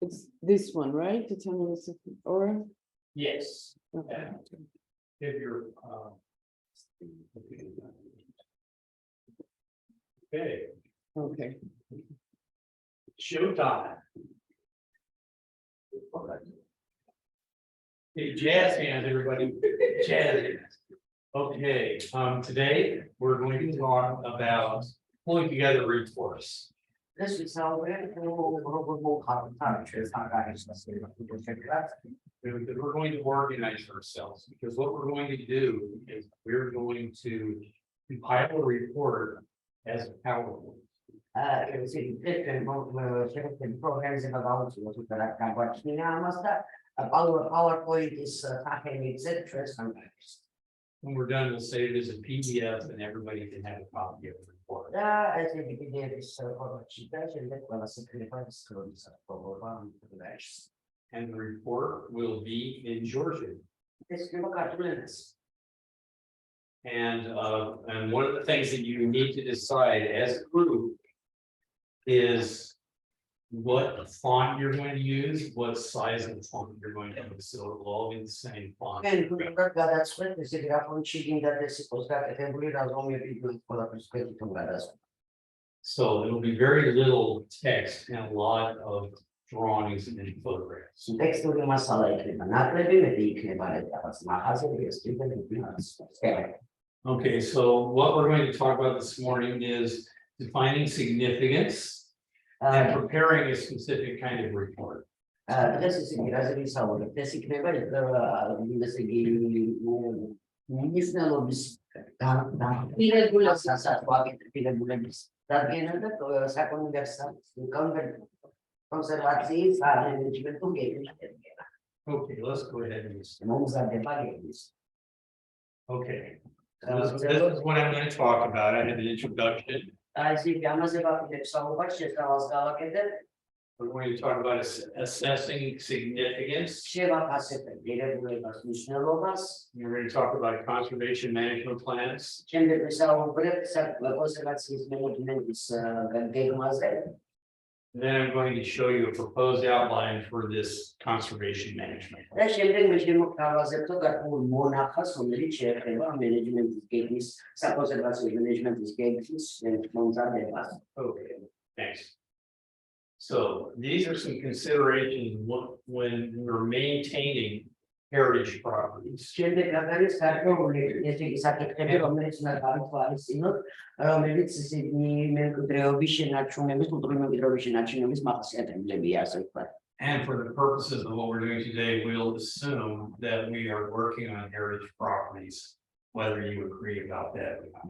It's this one, right? Deterministic or? Yes. Okay. If you're, okay, Okay. showtime. Okay, jazz hands, everybody. Jazz hands. Okay, today we're going to talk about pulling together reports. This is how we're We're going to organize ourselves because what we're going to do is we're going to compile a report as a PowerPoint. PowerPoint is When we're done, we'll save it as a PDF and everybody can have a copy of the report. And the report will be in Georgian. And one of the things that you need to decide as a group is what font you're going to use, what size of font you're going to use, so it'll all be the same font. So it'll be very little text and a lot of drawings and photographs. Okay, so what we're going to talk about this morning is defining significance and preparing a specific kind of report. Conservацიის management-ում գերեշտեր։ Okay, let's go ahead and start. Okay, so this is what I'm going to talk about. I have an introduction. We're going to talk about assessing significance. We're going to talk about conservation management plans. Then I'm going to show you a proposed outline for this conservation management. Okay, thanks. So these are some considerations when we're maintaining heritage properties. And for the purposes of what we're doing today, we'll assume that we are working on heritage properties, whether you agree about that or not.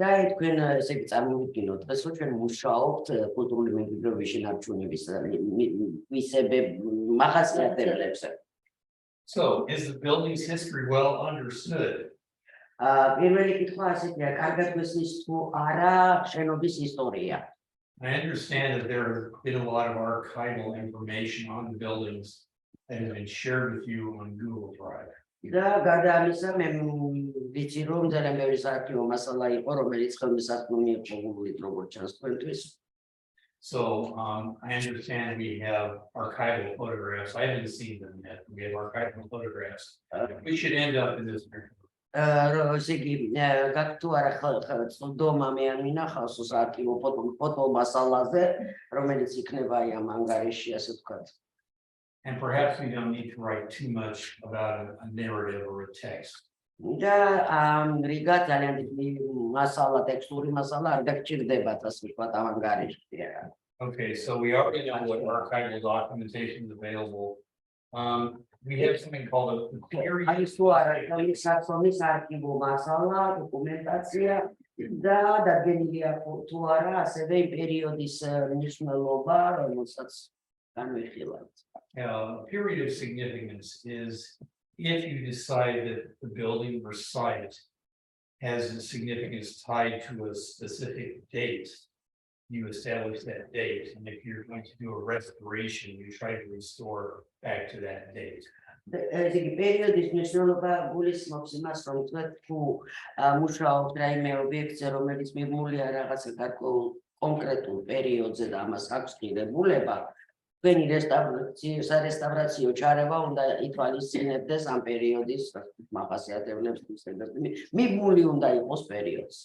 So is the building's history well understood? I understand that there has been a lot of archival information on the buildings that has been shared with you on Google Drive. So I understand we have archival photographs. I haven't seen them yet. We have archival photographs. We should end up in this. And perhaps we don't need to write too much about a narrative or a text. Okay, so we already know what archival documentation is available. We have something called a query. A period of significance is if you decide that the building or site has a significance tied to a specific date, you establish that date. And if you're going to do a restoration, you try to restore back to that date. პერიოდის მნიშვნელობა გულისხმობს იმას, რომ თუ მუშაობთ რაიმე ობიექტზე, რომელიც მიღებულია რაღაცა კონკრეტულ პერიოდზე და ამას აქვს ღირებულება, Თქვენი რესტავრაციო ჩარევა უნდა ითვალისწინებდეს ამ პერიოდის მახასიათებლებს მიბმული უნდა იყოს პერიოდს.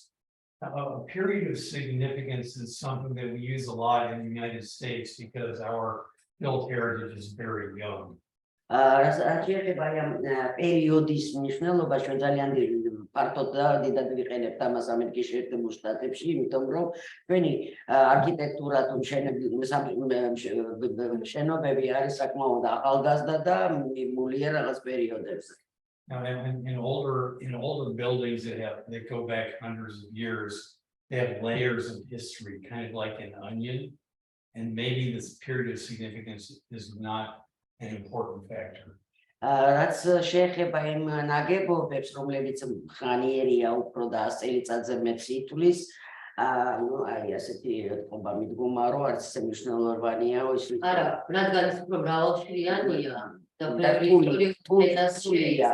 A period of significance is something that we use a lot in the United States because our built heritage is very young. შეიძლება ამ პერიოდის მნიშვნელობა ჩვენ ძალიან ფართოდ და დიდად ვიყენებთ ამას ამერიკის შეერთებულ შტატებში, იმიტომ რომ ჩვენი არქიტექტურა თუ შენობები არის საკმაოდ ახალგაზრდა და მიბმულია რაღაც პერიოდებზე. Now, in older buildings that go back hundreds of years, they have layers of history, kind of like an onion, and maybe this period of significance is not an important factor. რაც შეეხება იმ ნაგებობებს, რომლებიც ხანიერია უფრო და 100 წელიწადზე მეტს ითვლის, ну, აი ასეთი თქმა მიდგომა, რომ არც ისე მნიშვნელოვანია ის. არა, რადგან ის უფრო მრავალშრიანია და ისტორიული დეტალშია.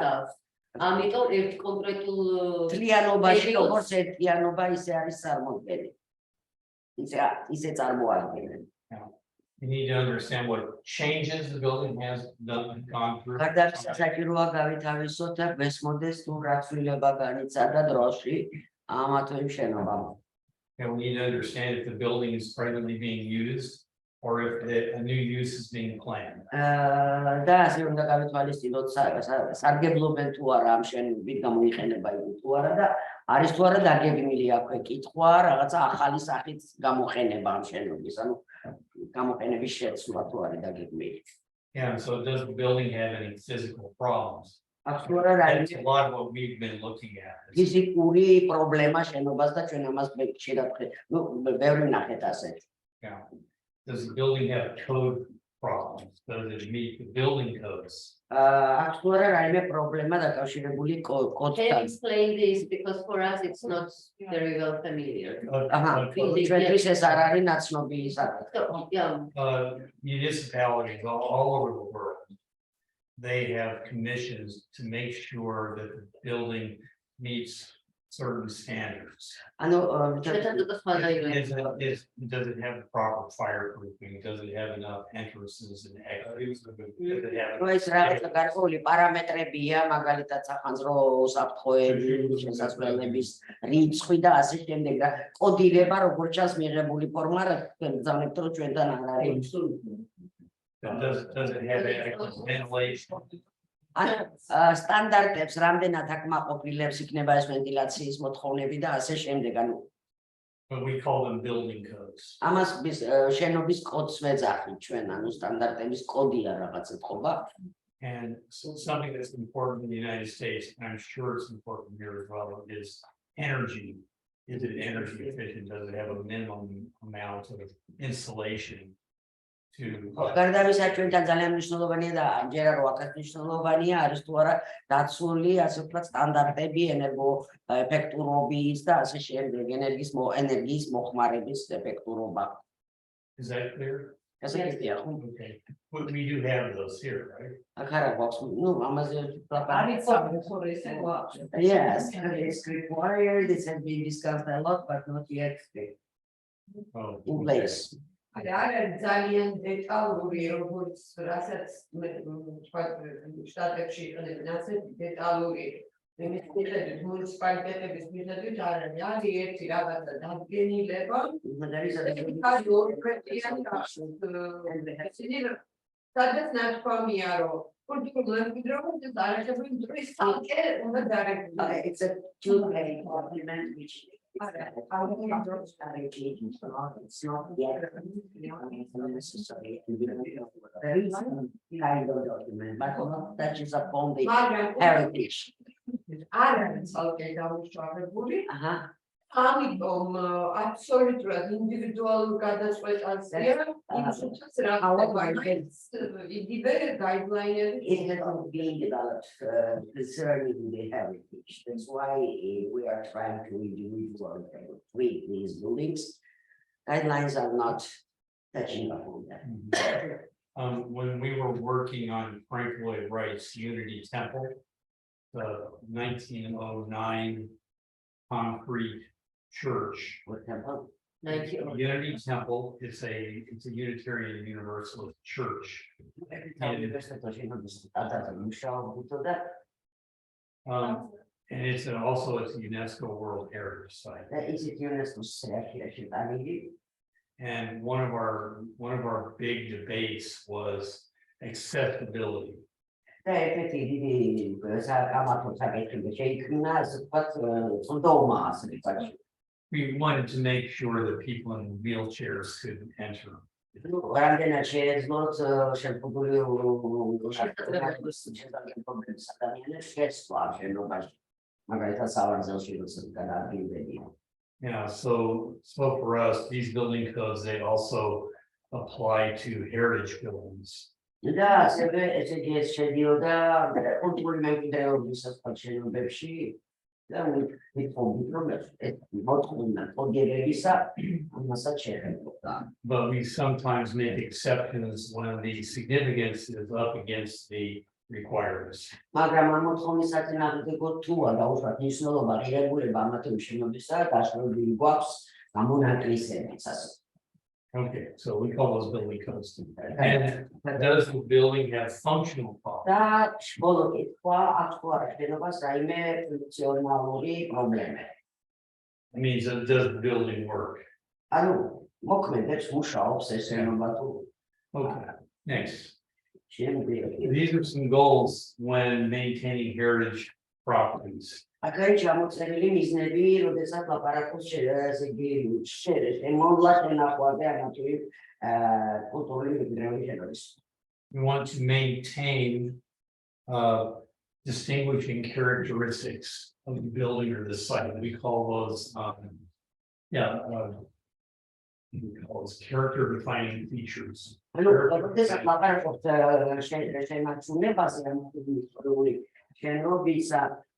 ამიტომ ერთ კონკრეტულ თლიანობაში როგორც ერთიანობა ისე არის წარმოქმნილი. ისე წარმოადგენენ. You need to understand what changes the building has gone through. გარდამისა საჭიროა გავითავისოთ და გესმოდეს თუ რა ცვლილება განიცადა დროში ამა თუ იმ შენობამ. And we need to understand if the building is presently being used or if a new use is being planned. და ასე უნდა გავითვალისწინოთ სარგებლობენ თუ არა ამ შენობით გამოიყენება იგი თუ არა და არის თუ არა დაგეგმილი აქვე კითხვა რაღაცა ახალი სახით გამოყენება ამ შენობის, ანუ გამოყენების შეცვლა თუ არის დაგეგმილი. Yeah, so does the building have any physical problems? აქვს თუ არა That's a lot of what we've been looking at. ფიზიკური პრობლემა შენობას და ჩვენ ამას ხშირად ბევრი ნახეთ ასეთ. Yeah. Does the building have code problems? Does it meet the building codes? აქვს თუ არა რაიმე პრობლემა დაკავშირებული Can კოდთან. explain this because for us it's not very well familiar. აჰა, ჩვენთვის ეს არ არის ნაცნობი საკითხი. So, yeah, Municipalities all over the world, they have commissions to make sure that the building meets certain standards. ანუ Does it have the proper fireproofing? Does it have enough entrances and exits? Does it have ეს რაღაცა გარკვეული პარამეტრებია, მაგალითად სახანძრო საფრთხეები, შესასვლელების რიცხვი და ასე შემდეგ და კოდირება როგორც ჩანს მიღებული ფორმა, რა გძავნებთ რომ ჩვენთან არ არის. Does it have adequate ventilation? სტანდარტებს რამდენად აკმაყოფილებს იქნება ეს ვენტილაციის მოთხოვნები და ასე შემდეგ, ანუ But we call them building codes. ამას შენობის კოდს ვეძახით ჩვენ, ანუ სტანდარტების კოდია რაღაც ეთქობა. And so something that's important in the United States, and I'm sure it's important here as well, is energy. Is it energy efficient? Does it have a minimum amount of insulation? გარდამისა ჩვენთან ძალიან მნიშვნელოვანია და ამჯერად რო აქაც მნიშვნელოვანია არის თუ არა დაცული ასე ვთქვათ სტანდარტები ენერგოეფექტურობის და ასე შემდეგ ენერგიის მოხმარების ეფექტურობა. Is that clear? ასე კეთია ხო? Okay. But we do have those here, right? აქ არა გვაქვს, ну ამაზე არის ხოლმე ესე გვაქვს. Yes, it's required. This has been discussed a lot, but not yet Oh, in place. არის ძალიან დეტალური, როგორც რასაც თქვა შტატებში იყენებენ, ასეთი დეტალური იმის მიხედვით მუნიციპალიტეტების მიხედვით არ არის. არის ერთი რაღაცა დადგენილება, არის ორი ქვეტიანი ისინი სადაც ნათქვამია, რომ კულტურული მემკვიდრეობის არაჩვეულებრივი მტრის ცალკე უნდა დარეგულირდეს. It's a two-way document which it's not yet necessary. There is kind of document, but not touches upon the heritage. არ არის ცალკე დამუშავებული. Aha. ამიტომ აბსოლუტურად ინდივიდუალურ გადაწყვეტაზეა იმისათვის რა იგივე გაიდლაინები It hasn't been developed concerning the heritage. That's why we are trying to tweak these buildings. Guidelines are not touching upon that. When we were working on Frank Lloyd Wright's Unity Temple, the 1909 concrete church, What temple? Unity Temple is it's a Unitarian Universalist church. And it's also a UNESCO World Heritage Site. And one of our big debates was accessibility. We wanted to make sure that people in wheelchairs could enter. Yeah, so for us, these building codes, they also apply to heritage buildings. But we sometimes make exceptions when the significance is up against the requirements. Okay, so we call those building codes. And does the building have functional problems? It means that does the building work? Okay, next. These are some goals when maintaining heritage properties. We want to maintain distinguishing characteristics of the building or the site. We call those we call those character defining features.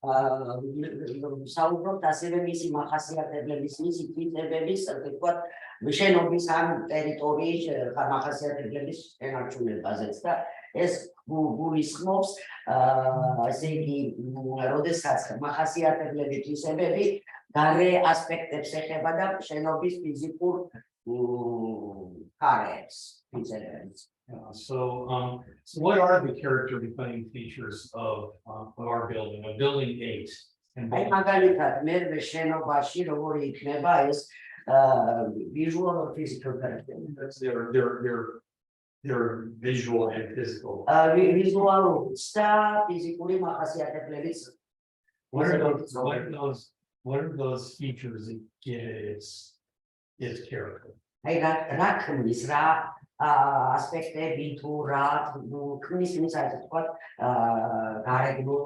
საუბრობთ ასევე მისი მახასიათებლების, მისი თვისებების, თქვათ, შენობის ან ტერიტორიის მახასიათებლების შენარჩუნებაზეც და ეს გულისხმობს, ესე იგი, როდესაც მახასიათებლები, თვისებები გარე ასპექტებს ეხება და შენობის ფიზიკურ ხარებს, თვისებებს. So what are the character defining features of our building, of building 8? მაგალითად, მერვე შენობაში როგორი იქნება ეს visual or physical characteristics? They're visual and physical. Visual და ფიზიკური მახასიათებლებიც. What are those features that give its character? რა ქმნის, რა ასპექტები თუ რა ქმნის იმის არის თქვა გარეგნო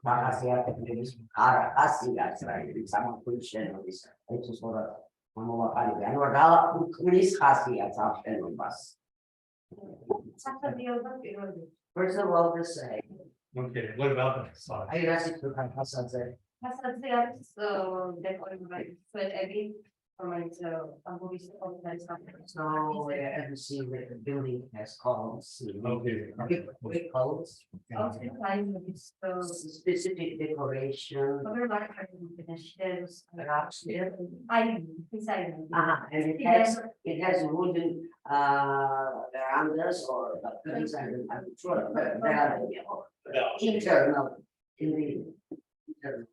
მახასიათებლების ხასიათს რა ის სამართლის შენობის ეს უბრალოდ მომავალი ანუ რა ქმნის ხასიათს ამ შენობას საფადიობა პირველი first of all the same. Okay, what about the facade? აი რა სიტყვა ფასადზე არის დეკორირებული სვეტები რომელიც ამბობის ოფიციალს So as you see the building has columns. Okay. Big columns. Specific decoration. And it has wooden verandas or I'm sure there are internal in the internal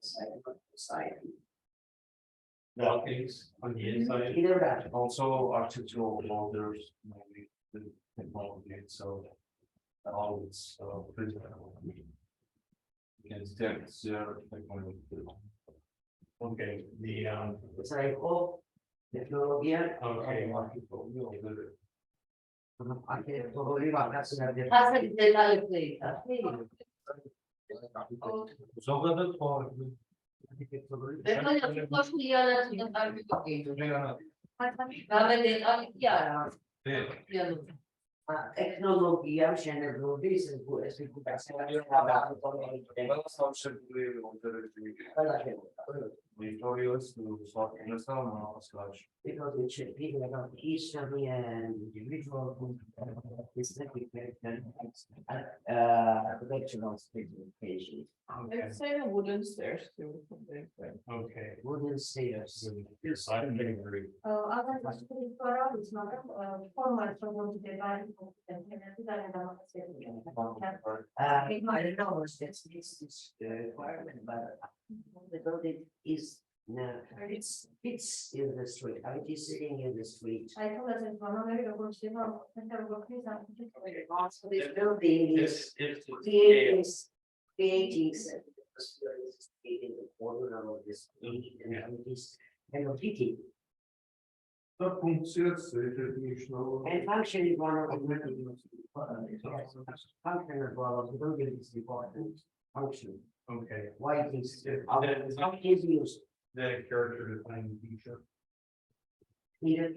side. Balconies on the inside. Either that. Also architectural borders, maybe the technology, so all it's physical. Against depth, zero technology. Okay, the It's like, oh, technology. okay. Ტექნოლოგია მშენებლობის ეს victorious to sort in the sun or slash. Because it should be about history and individual architectural specifications. Let's say the wooden stairs too. Okay. Wooden stairs. Yes, I can agree. I don't know if that's this requirement, but the building is, it's in the street, it is sitting in the street. This building is It's creating in the corner of this building, and it is kind of fitting. And function is one of the function as well of the building is important function. okay. Why it is how it is used. That character defining feature. Either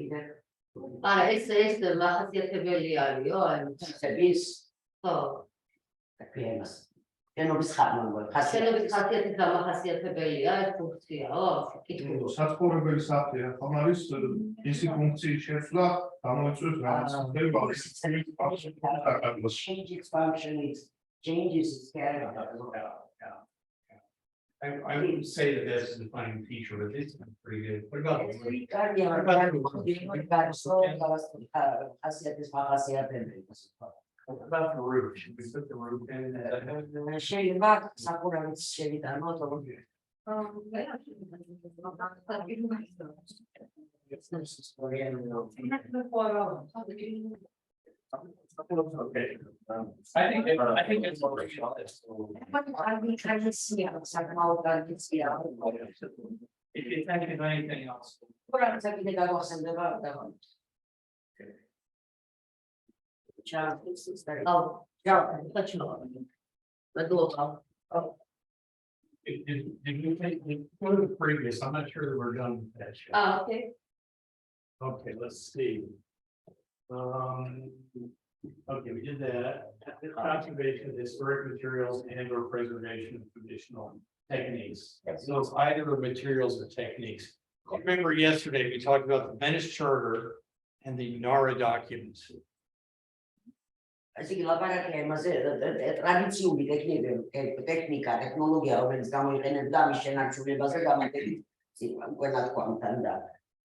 ეს მახასიათებელი არისო, აი is ხო, appearance. შენობის ხარჯები შენობის ხასიათის დამახასიათებელია ეს ფუნქციაო? კითხულობ. საცხოვრებელი სახლია, ხომ არის ისი ფუნქციის შეცვლა გამოიწვევს რაღაცა. change its function, it changes its character. I wouldn't say that that's a defining feature, but it's pretty good. What about the roof? What about the roof? Should we put the roof in? შეიძლება საკურავიც შევიტანოთ. Okay. I think it's already on this. If you think of anything else. Did you take the previous? I'm not sure that we're done with that yet. Okay. Okay, let's see. Okay, we did that. Conservation of historic materials and or preservation of traditional techniques. So it's either materials or techniques. Remember yesterday, we talked about the Venice Charter and the NARA documents. Այսինքն լապարակի այմაზე տրադիցիոնի տեխնիկա, տեխնոլոգիա, რომელიც გამოიყენებდა ամის շենարչուლებაზე გამատებით.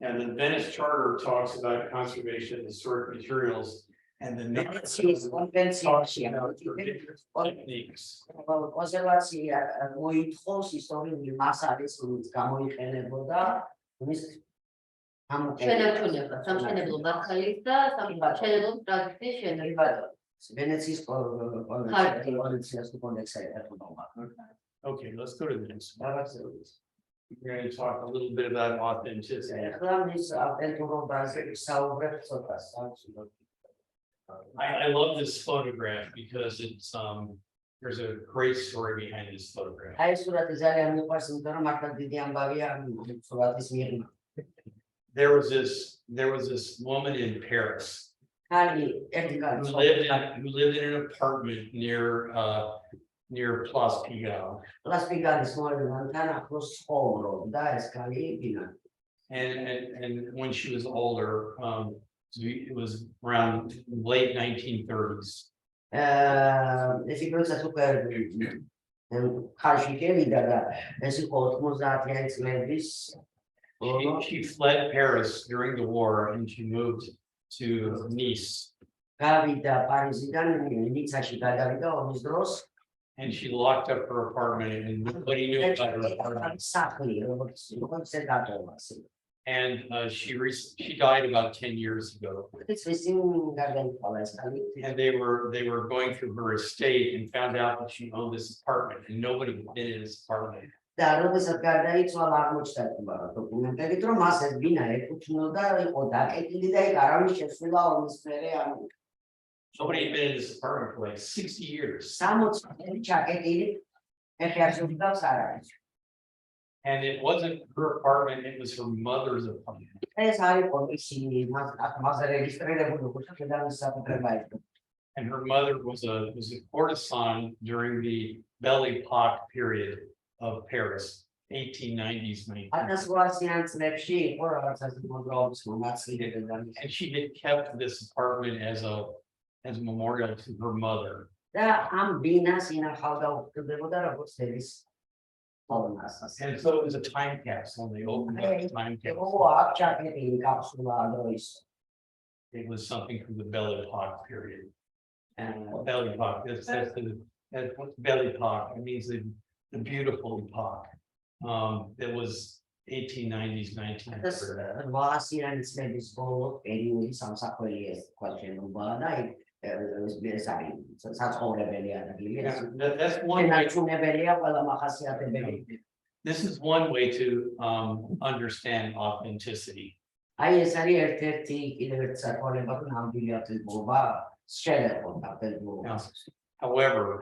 And the Venice Charter talks about conservation of historic materials and the NARA talks about techniques. კონსერვაცია მოითხოვს ისტორიული მასალის, რომელიც გამოიყენებოდა მის შენარჩუნება, სამშენებლო მასალის და სამშენებლო ტრადიციის შენარჩუნება. ვენეციის კონვენციას თუ კონდექსა ეთნობა. Okay, let's go to the next one. We're going to talk a little bit about authenticity. I love this photograph because it's there's a great story behind this photograph. There was this woman in Paris who lived in an apartment near Place Pigalle. And when she was older, it was around late 1930s. She fled Paris during the war and she moved to Nice. And she locked up her apartment and nobody knew about her apartment. And she died about 10 years ago. And they were going through her estate and found out that she owned this apartment and nobody had been in this apartment. Nobody had been in this apartment for like 60 years. And it wasn't her apartment, it was her mother's apartment. And her mother was a courtesan during the Belle Époque period of Paris. 1890s, 1900s. 1800-იან წლებში იყო რაღაც ასეთი მოძრაობის მონაწილე და And she had kept this apartment as a memorial to her mother. ამ ბინას ინახავდა უხდებოდა როგორც ერის პოვნასას. And so it was a time capsule. They opened up the time capsule. აქ ჩაკეტილი კაფსულა დროის. It was something from the Belle Epoque period. Belle Epoque. That's what's Belle Epoque. It means the beautiful epoch. That was 1890s, 1900s. 800-იანი წლების ბოლო პერიოდი სამსახური ეს თქვა შენობაა და ეს არის საცხოვრებელი ადგილი. That's one way. ნაჩვენებელია ყველა მახასიათებელი. This is one way to understand authenticity. აი ეს არის ერთ-ერთი კიდევ ერთი საკვალება თუ ნამდვილი ათლეტობა შეიძლება ათლეტობა. However,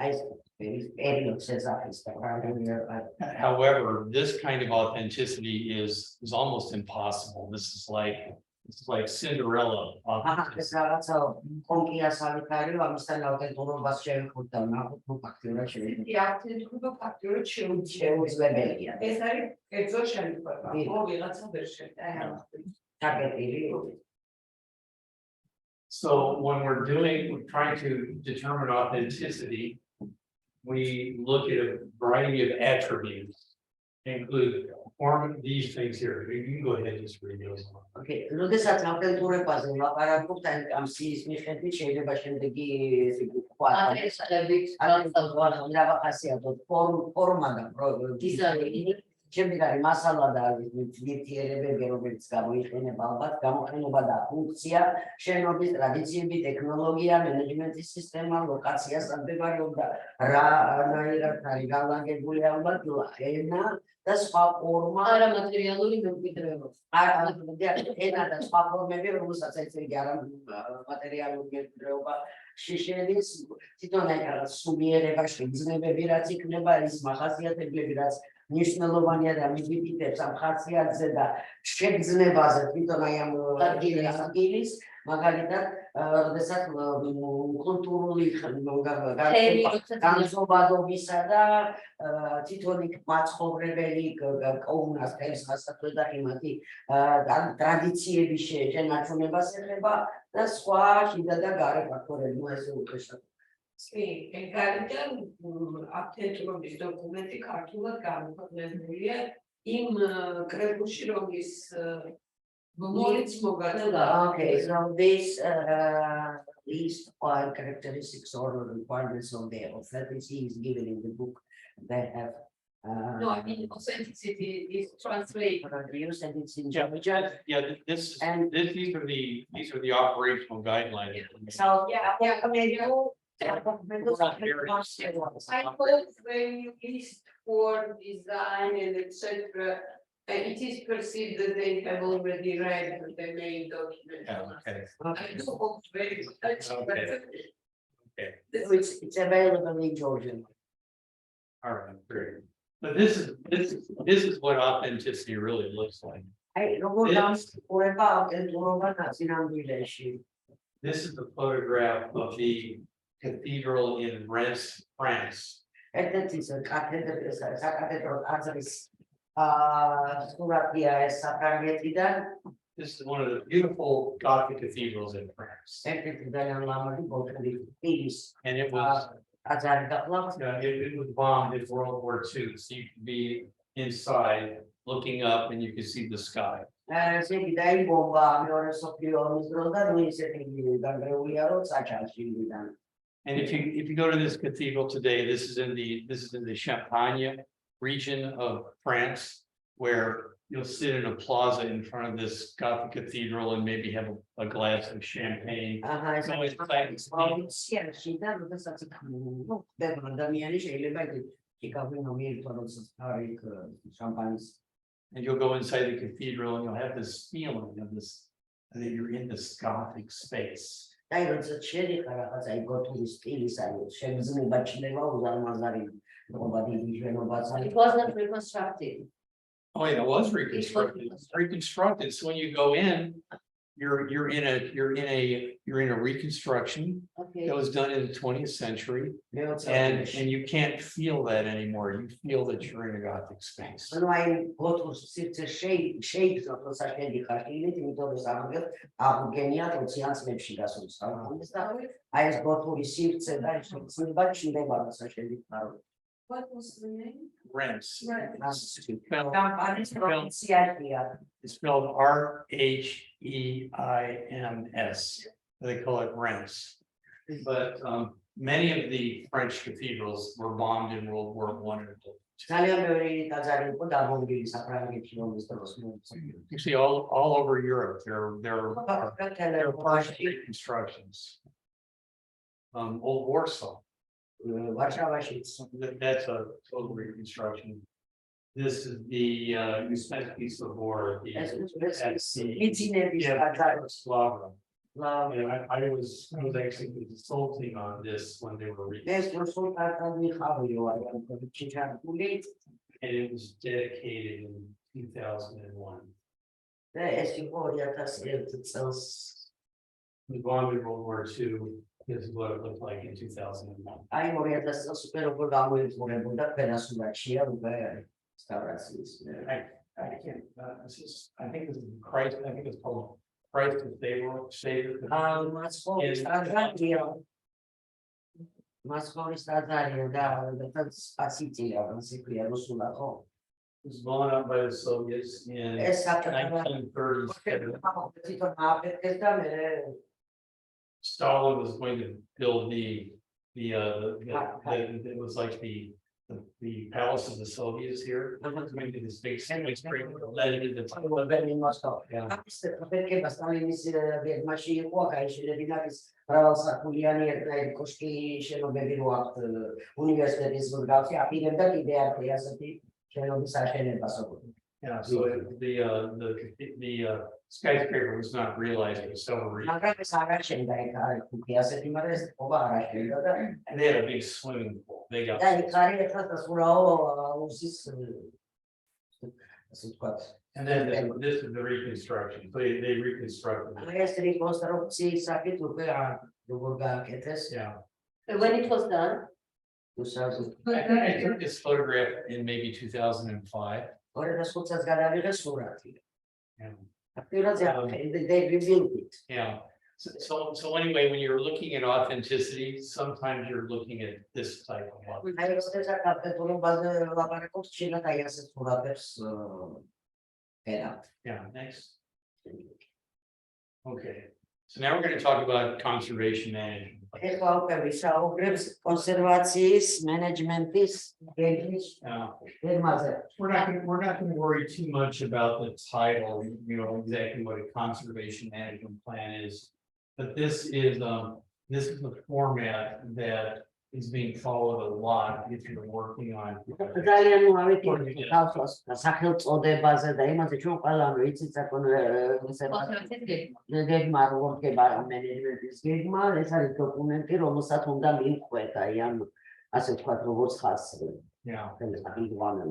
However, this kind of authenticity is almost impossible. This is like Cinderella. ეს რაღაცა კონკიასალიტარი ამისთან ავტენტურობას შეეხუთა ნახოთ ფაქტიურად შეიძლება. აქტენტურობა ფაქტიურად შეუძლებელია. ეს არის კერძო შემთხვევა. ო ვიღაცა ვერ შედა. ჩაკეტილი. So when we're trying to determine authenticity, we look at a variety of attributes, include these things here. You can go ahead and just read those. Okay, როდესაც ავტენტურობაზე ვაპარაკობთ, ამ სიის მიხედვით შეიძლება შემდეგი ვთქვა. დავახასიათოთ ფორმა და დიზაინი. შემდეგ არის მასალა და ნივთიერებები, რომელიც გამოიყენება ალბათ, გამოყენება და ფუნქცია, შენობის ტრადიციები, ტექნოლოგია, მენეჯმენტის სისტემა, ლოკაცია, სამდებარეობა, რანაირად არის განლაგებული ალბათ, ენა და სხვა ფორმა. არა მატერიალური მემკვიდრებები. ენა და სხვა ფორმები, რომელსაც ეწევა არა მატერიალური მემკვიდრეობა შეშენის, თვითონ ეს სულიერება, შეგრძნებები, რაც იქნება, ის მახასიათებლები, რაც ნიშნულოვანია და მიდიდებს ამ ხასიათზე და შეგრძნებაზე თვითონ აი ამ ადგილის მაგალითად როდესაც კულტურული განსხვავებისა და თვითონ იქ მაცხოვრებელი კოვნას ეს გასაკვირ და იმათი ტრადიციების შენარჩუნებას ეხება და სხვა შიდა და გარე ფაქტორები ესე უყურებთ. გარიდან აქტენტურობის დოკუმენტი ქართულად გამოქვეყნებულია იმ კრებულში, რომლის მომორიც მოგადა. Okay, so this list of characteristics or requirements of the authenticity is given in the book that have No, I mean authenticity is translated. produced and it's in Georgia. Yeah, these are the operational guidelines. So yeah, I mean, I thought when you list for design and etc., it is perceived that they have already read the main document. Okay. I do hope very much. Okay. it's available in Georgian. All right, great. But this is what authenticity really looks like. This is the photograph of the cathedral in Reims, France. This is one of the beautiful Gothic cathedrals in France. And it was bombed in World War II, so you could be inside looking up and you could see the sky. And if you go to this cathedral today, this is in the Champagne region of France, where you'll sit in a plaza in front of this Gothic cathedral and maybe have a glass of champagne. And you'll go inside the cathedral and you'll have this feeling of this, that you're in this Gothic space. It was not reconstructed. Oh, yeah, it was reconstructed. It's reconstructed. So when you go in, you're in a reconstruction Okay. that was done in the 20th century, and you can't feel that anymore. You feel that you're in a Gothic space. ანუ აი გოთოს სივრცე შეიგზო თორსა შედიხარ ხილით, იმიტომ რომ სამაგერ აღუგენიათ 20-იან წლებში გასული საუკუნის და აი ეს გოთური სივრცე და ეს ხსნება ჩნდება თორსა შედიხარ. What was the name? Rents. კამპანიის პროვინციალია. It's spelled R-H-E-I-M-S. They call it rents. But many of the French cathedrals were bombed in World War I and II. ძალიან ბევრი ტაძარი იყო დაბომბილი საფრანგეთში ომის დროს. You see all over Europe, there are partial reconstructions. Old Warsaw. ვარშავაშიც. That's a total reconstruction. This is the Uspensky Sobor. მიცინების ტაძარი. Slava. And I was actually consulting on this when they were ეს კონსულტანტად მიხარიო აი ჩიჩარკული and it was dedicated in 2001. და ეს იყო 2001 წელს. The bomb in World War II is what it looked like in 2001. აი 2000 წელს უკვე როგორ გამოიყურებოდა ფერასურათშია უკვე სტავრაციის. I can't, I think this is Christ, I think it's called Christ the Savior. მასხოვის ტაძარია. მასხოვის ტაძარია და სპასიცია რუსია რუსულად ხო? It was blown up by the Soviets in ეს 1930s. თვითონ აფეთქეს და მე Stalin was going to build it was like the palace of the Soviets here. It was going to be this big skyscraper led into the ამის აფეთქება სტალინის გეგმაში იყო გაიშლებინა ის მრავალსართულიანი ერთნაირი კოშკი შენობები რო აქვს უნივერსიტეტის მსგავსი აპირებდა კიდე ერთი ასეთი შენობის აშენებას. Yeah, so the skyscraper was not realized for several reasons. მაგრამ ეს არ აშენდა იქ არის ხუთი ასეთი, მაგრამ ეს ყობა არ აშენდა და And they had a big swimming pool. They got და იქ არის ახლა დასულაო უსის ასე ვთქვათ. and then this is the reconstruction. So they reconstructed it. ეს რეკონსტრუქციის საკითხი უკვე როგორ გააკეთეს. Yeah. When it was done, I took this photograph in maybe 2005. 2005 წელს გადავიღე სურათი. Yeah. They rebuilt it. Yeah. So anyway, when you're looking at authenticity, sometimes you're looking at this type of model. აი როდესაც ავტენტურობაზე ლაპარაკობს, შეიძლება აი ასე სურათებს ერავთ. Yeah, next. Okay. So now we're going to talk about conservation management. ეხლა უკვე ვისაუბრებს კონსერვაციის მენეჯმენტის გეგმის გეგმაზე. We're not going to worry too much about the title, exactly what a conservation management plan is. But this is the format that is being followed a lot if you're working on. ძალიან მოვიწყოთ თავს სახელწოდებაზე და იმაზე ჩვენ ყველამ ვიცით გეგმა როგორ ხდება მენეჯმენტის გეგმა, ეს არის დოკუმენტი, რომელსაც უნდა მივხვდეთ, აი ამ ასე ვთქვათ, როგორც ხაზს. Yeah. Now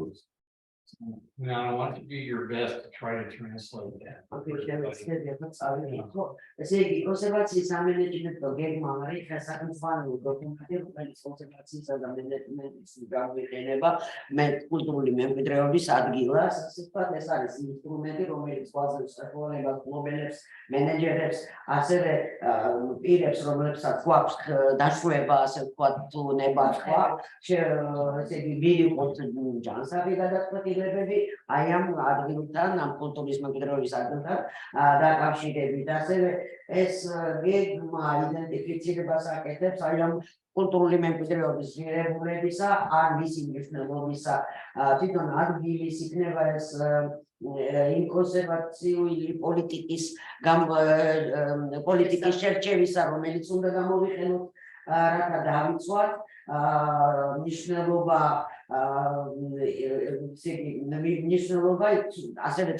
Now I want you to do your best to try to translate that. ესე იგი კონსერვაციის სამენეჯმენტო გეგმა არის ხელსაყრელო დოკუმენტი, რომელიც კონსერვაციისა და მენეჯმენტის გამოიყენება კულტურული მემკვიდრეობის ადგილას. ასე ვთქვათ, ეს არის ინსტრუმენტი, რომელიც გვაძლევს საშუალებას გლობალებს, მენეჯერებს, ასევე პირებს, რომლებსაც გვაქვს დაშვება, ასე ვთქვათ, ნება სხვა, ესე იგი ვიყოთ ჯანსაღი გადაწყვეტილებები, აი ამ ადგილთან, ამ კულტურის მემკვიდრეობის ადგილთან დაკავშირებით. ასევე ეს გეგმა იდენტიფიცირებას აკეთებს აი ამ კულტურული მემკვიდრეობის ღირებულებისა ან მისი მნიშვნელობისა თვითონ ადგილის იქნება ეს კონსერვაციული პოლიტიკის შერჩევისა, რომელიც უნდა გამოვიყენოთ, რათა დავიცვათ მნიშვნელობა ასევე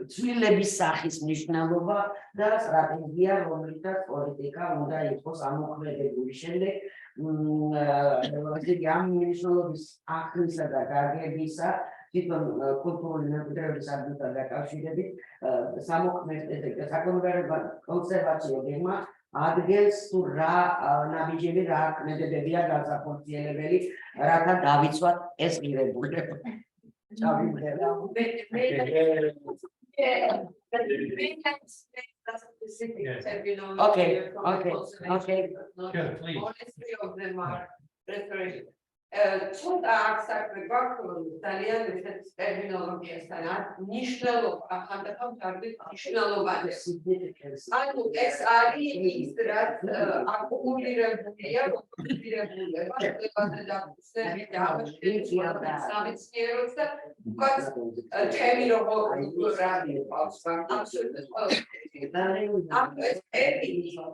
ცვლილების სახის მნიშვნელობა და სტრატეგია, რომელსაც პოლიტიკა უნდა იყოს ამოქმედებული. შემდეგ ამ მნიშვნელობის აღქმისა და გაგებისა თვითონ კულტურული მემკვიდრების ადგილთან დაკავშირებით კონსერვაცია გეგმა ადგენს თუ რა ნაბიჯები რა ქმედებებია განსახორციელებელი, რათა დავიცვათ ეს ღირებულება. Okay. Honestly, of them are referring. Ცოტა აქსაკრე გვაქვს ძალიან ესეთ ტერმინოლოგიასთან ნიშნულობა ახანდახავ თავის ნიშნულობებს. ანუ ეს არის ის რაც აკუმულირებულია აკუმულირებულება შეტევაზე დაფუძნებული და სამეცნიეროს და უკაც თემი როგორ რა იყოს აბსოლუტურად ყველაფერი. ამ ეს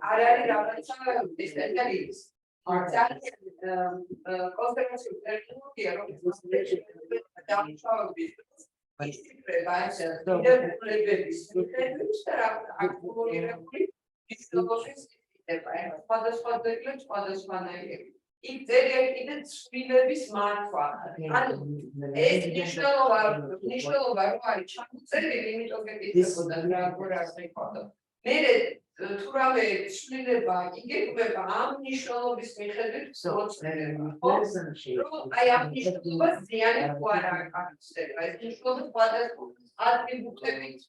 არ არის რაღაცა სპეციალისტი. კონსერვაციული ტერმინოლოგია, რომელიც დამუშავების მემკვიდრების მეთოდებს და აკუმულირებული ისტორიის სისტემა, სხვადასხვა ძეგლებს სხვადასხვანაირი. იქ წერია კიდე ცვლილების მართვა. ანუ ეს ნიშნულობა რო არის ჩამოწერილი, იმიტომ გეკითხებოდა რა გქონდა. მე თუ რამე ცვლილება იგეგმება ამ ნიშნულობის მიხედვით მოწერება. აი ამ ნიშნულობას ზიანი თუ არა აქცევს. ეს ნიშნულობა სხვადასხვა ატრიბუტებით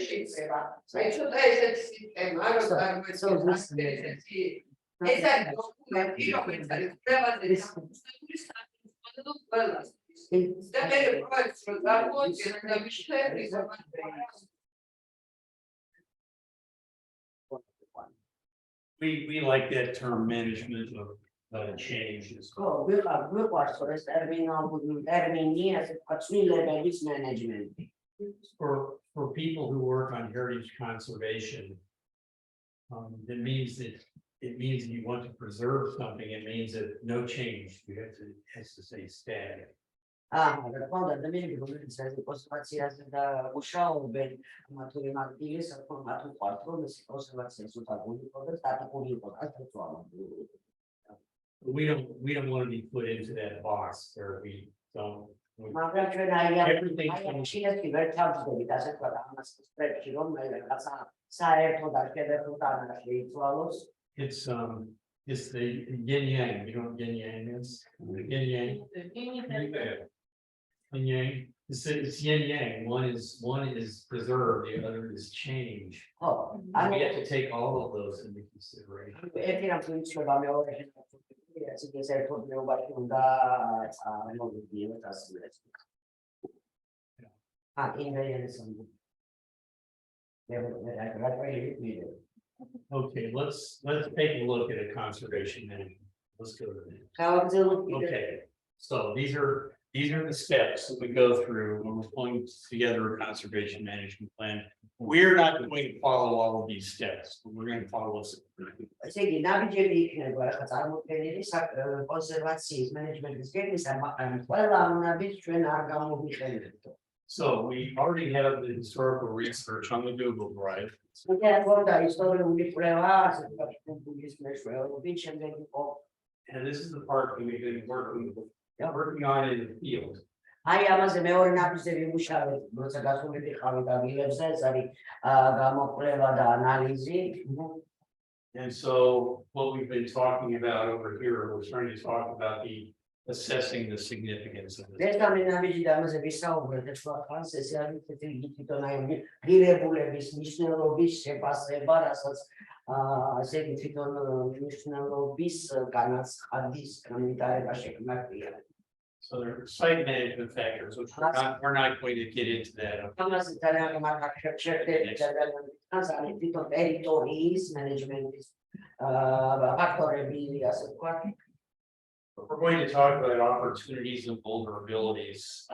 შეიძლება. აი ცოტა ესეთი სისტემა, რომ წარმოეცავს ესეთი ეს არის დოკუმენტი, რომელიც არის ყველაზე დამუშავებული სახელმწიფო ყველას. და მე პროექტს რო წარმოადგენს და მიშლები We like that term management of change. გვიყვარს ეს ტერმინი, ასე ვთქვათ, ცვლილებების მენეჯმენტი. For people who work on heritage conservation, it means that you want to preserve something. It means that no change. You has to say static. Quando ადამიანები რომელიც კონსერვაციაზე და მუშაობენ, მათური მარტივი საკუთარ უყვართ, რომ ეს კონსერვაცია სულ გულიყოს და სტატიკური იყოს, ასე We don't want to be put into that box where we don't. მაგრამ ჩვენ შეასწავლეთ ვერ თავსდებით, ასე ვთქვათ, ამას სტრეჩი რომ რაღაცა საერთო და შედარება შეიცვალოს. It's the yin yang. You know what yin yang is? Yin yang. Yin yang. It's yin yang. One is preserved, the other is change. And we have to take all of those into consideration. Okay, let's take a look at a conservation management. Let's go to that. Okay, so these are the steps that we go through when we're pulling together a conservation management plan. We're not going to follow all of these steps, but we're going to follow some. So we already have the historical research on the Google Drive. And this is the part that we've been working on in the field. აი ამაზე მეორე ნაბიჯზე ვიმუშავებ, როცა გასულები ხავით ადგილებზე, ეს არის გამოკვლევა და ანალიზი. And so what we've been talking about over here, we're starting to talk about assessing the significance of this. ეს ნაბიჯი და ამაზე ვისაუბრეთ ახლა ხანს, ეს არის თითქმის თვითონაირი ღირებულების ნიშნულობის შეფასება, რასაც ასე თვითონ ნიშნულობის განაცხადის კომენტარება შექმნილია. So there are site management factors, which we're not going to get into that. But we're going to talk about opportunities and vulnerabilities.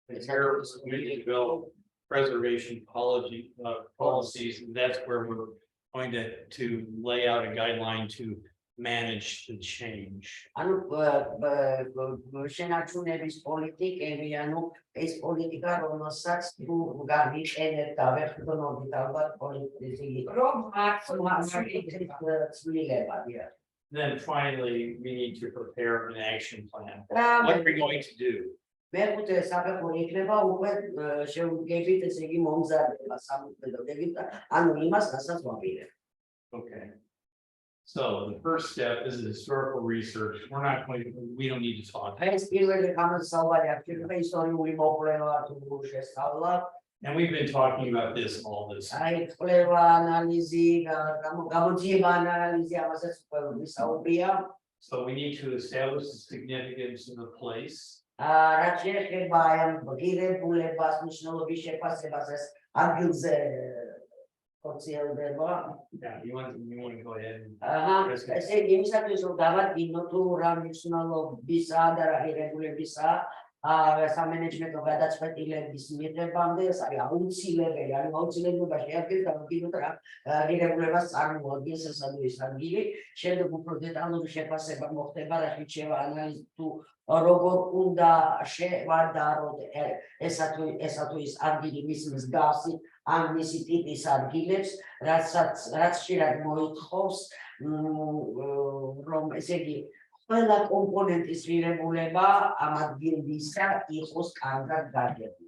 Here we develop preservation policies, and that's where we're going to lay out a guideline to manage the change. ანუ შენარჩუნების პოლიტიკები, ანუ ეს პოლიტიკა, რომელსაც თუ გამიყენებ და ვეხდნობით ალბათ პოლიტიკი რომ ცვლილებადია. Then finally, we need to prepare an action plan. What are we going to do? მეხუთე საფეხური იქნება უკვე შევდგებით ესე იგი მომზადება სამხედროებით, ანუ იმას, რასაც ვაპირებ. Okay. So the first step is historical research. We don't need to talk. ეს პირველი გამოსავალი აქ ისტორიული მოკვლევა თუ შესწავლა. And we've been talking about this all this. აი კვლევა, ანალიზი, გამოძიება ანალიზი, ამასაც უკვე ვისაუბრია. So we need to establish the significance of the place. რაც შეეხება აი ამ ღირებულებას, მნიშვნელობის შეფასებას, ეს ადგილზე ხორციელდება. Yeah, you want to go ahead. ესე იგი იმისათვის რომ დავადგინოთ თუ რა მნიშვნელობისაა და რა ღირებულებისაა სამენეჯმენტო გადაწყვეტილების მიღებამდე, ეს არის აუცილებელი, ანუ აუცილებლობა შეადგენს დავადგინოთ რა ღირებულებას წარმოადგენს ეს ადგილი, შემდეგ უფრო დეტალური შეფასება მოხდება, რაშიც შევა ანალიზი თუ როგორ უნდა შევადაროთ ესა თუ ის ადგილი მის მსგავსი ან მისი ტიპის ადგილებს, რაც ხშირად მოითხოვს რომ ესე იგი ყველა კომპონენტის ღირებულება ამ ადგილისა იყოს კარგად დაგებული.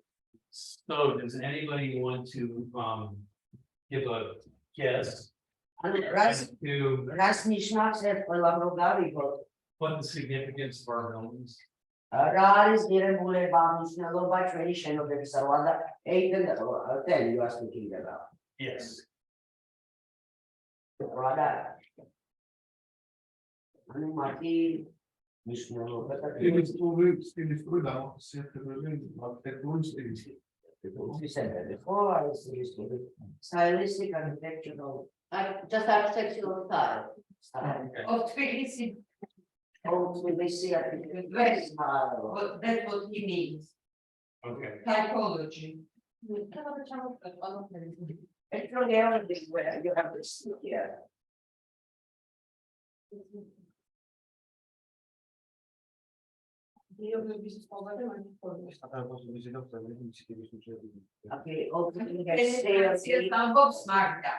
So does anybody want to give a guess ანუ რას ნიშნავს ეს ყველა რომ გავიგოთ? what the significance of our buildings? რა არის ღირებულება, მნიშვნელობა ჩვენი შენობებისა, და tell you are speaking about. Yes. ანუ მათი მნიშვნელობა და სტილისტური დამახასიათებელი არქიტექტურის სტილი. ისედები ხო არის სტილისტური. Stylistic architectural. Just architectural style. of Tbilisi, Tbilisi architecture. that's what he needs. Okay. Typology. Actually, everything where you have this here. Okay, opening Konservacijas ambops Magda.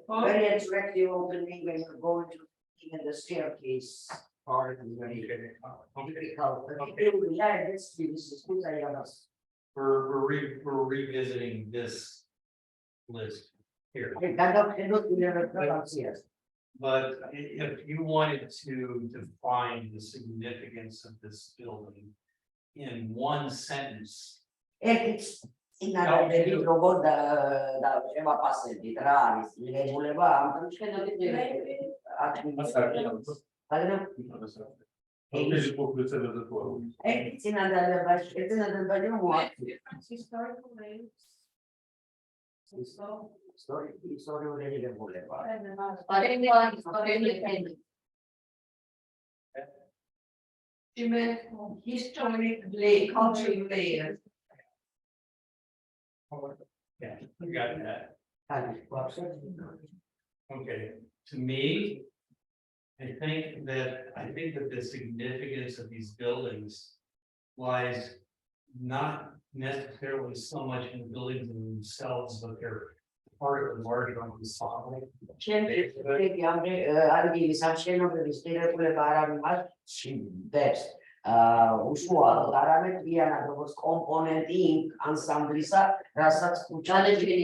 very attractive opening when you're going to even the staircase. Part is very difficult. Yeah, this is good. We're revisiting this list here. But if you wanted to define the significance of this building in one sentence, It's in a robot that Eva passes the rar is regular. It's another Historical names. story already regular. Historic lay, cultural layers. yeah, you got that. Okay, to me, I think that the significance of these buildings lies not necessarily so much in the buildings themselves, but they're part of the larger ensemble. უშუალოდ არამედ როგორც კომპონენტი ანსამბლისა, რასაც ქუჩაში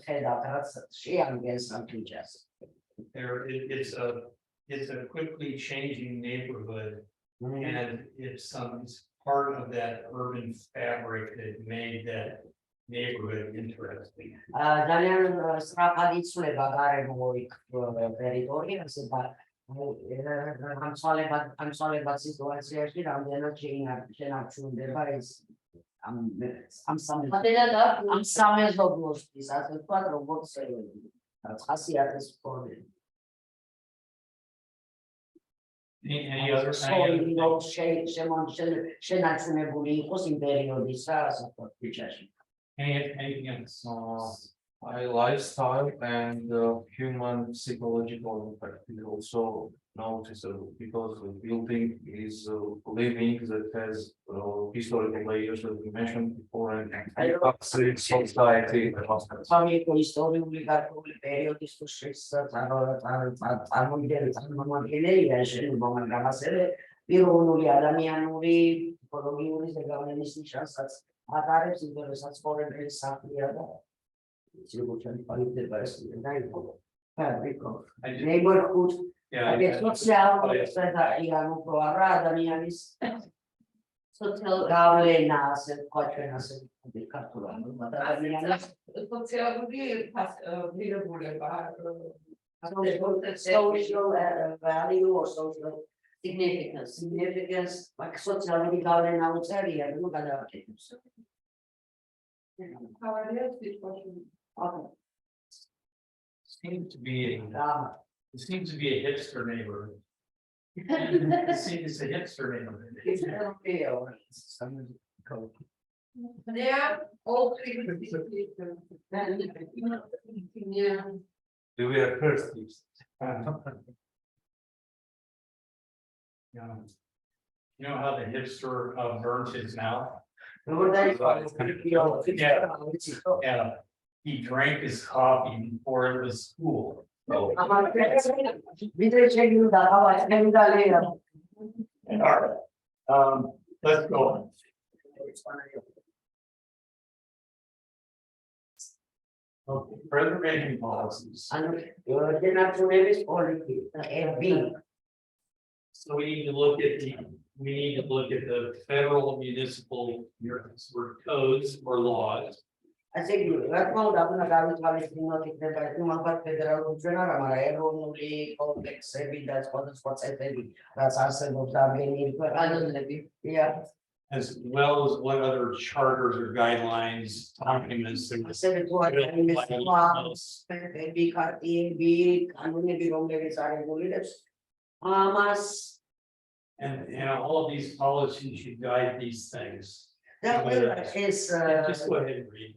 ხედავთ, რაც შეადგენს ამ ქუჩას. It's a quickly changing neighborhood, and it's part of that urban fabric that made that neighborhood interesting. ძალიან სწრაფად იცვლება გარემო იქ ტერიტორიაზე და ამსვალებად სიტუაციაში რამდენად შენარჩუნდება ეს ამ სამეზობლოსთვის, ასე ვთქვათ, როგორც ხასიათის ფორმები. Any other? შენარჩუნებული იყოს იმ პერიოდის, ასე ვთქვათ, ქუჩაში. Anything else? lifestyle and human psychological impact is also noticeable because the building is living that has historical layers that we mentioned before and impacts its society. სამი ისტორიული გარკვეული პერიოდის თუ წარმომადგენელია შენობამ გამასერე პიროვნული ადამიანური ფსიქოლოგიური ზეგავლენის ნიშანსაც ატარებს ინტერესაც ცხოვრების საფრია და Neighborhood, social governance, social value or social significance, like social governance area, look at that. Seems to be it seems to be a hipster neighborhood. It's a hipster neighborhood. They are all three. Yeah. We were first. You know how the hipster burnt his mouth? Yeah. He drank his coffee before it was cool. So, let's go. Okay, preservation policies. So we need to look at the federal and municipal codes or laws. I think right now that we have not taken the federal complex that's yeah. As well as what other charters or guidelines, documents. And all of these policies should guide these things. That is Just go ahead and read.